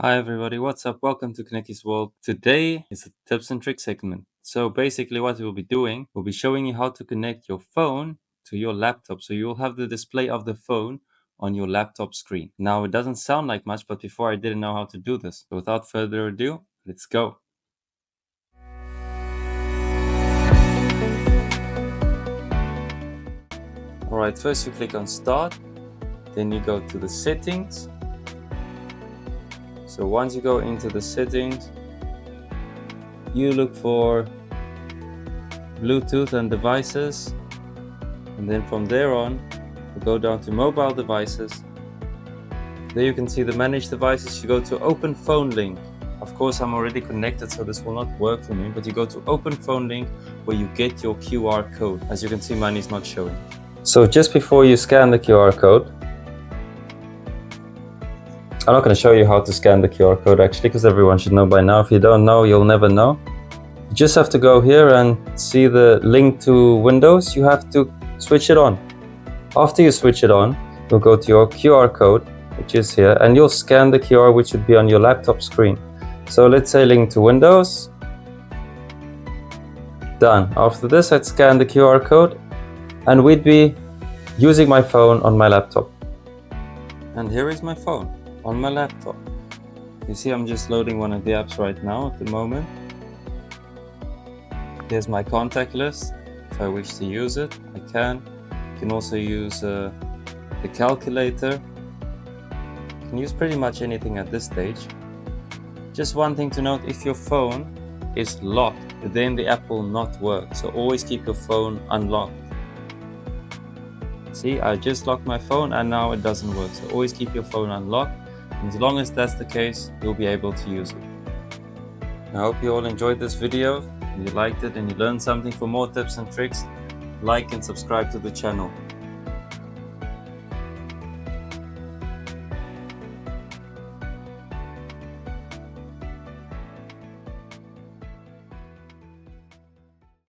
Hi everybody, what's up? Welcome to Knicky's World. Today is a tips and tricks segment. So basically what we'll be doing, we'll be showing you how to connect your phone to your laptop. So you'll have the display of the phone on your laptop screen. Now it doesn't sound like much, but before I didn't know how to do this. So without further ado, let's go. Alright, first you click on Start, then you go to the settings. So once you go into the settings, you look for Bluetooth and devices, and then from there on we go down to mobile devices. There you can see the manage devices. You go to open phone link. Of course I'm already connected, so this will not work for me, but you go to open phone link where you get your QR code. As you can see, mine is not showing. So just before you scan the QR code, I'm not going to show you how to scan the QR code actually, because everyone should know by now. If you don't know, you'll never know. You just have to go here and see the link to Windows. You have to switch it on. After you switch it on, you'll go to your QR code, which is here, and you'll scan the QR, which should be on your laptop screen. So let's say link to Windows. Done. After this, I'd scan the QR code and we'd be using my phone on my laptop. And here is my phone on my laptop. You see I'm just loading one of the apps right now at the moment. Here's my contact list. If I wish to use it, I can. You can also use the calculator. You can use pretty much anything at this stage. Just one thing to note, if your phone is locked, then the app will not work. So always keep your phone unlocked. See, I just locked my phone and now it doesn't work. So always keep your phone unlocked. And as long as that's the case, you'll be able to use it. I hope you all enjoyed this video. If you liked it and you learned something. For more tips and tricks, like and subscribe to the channel.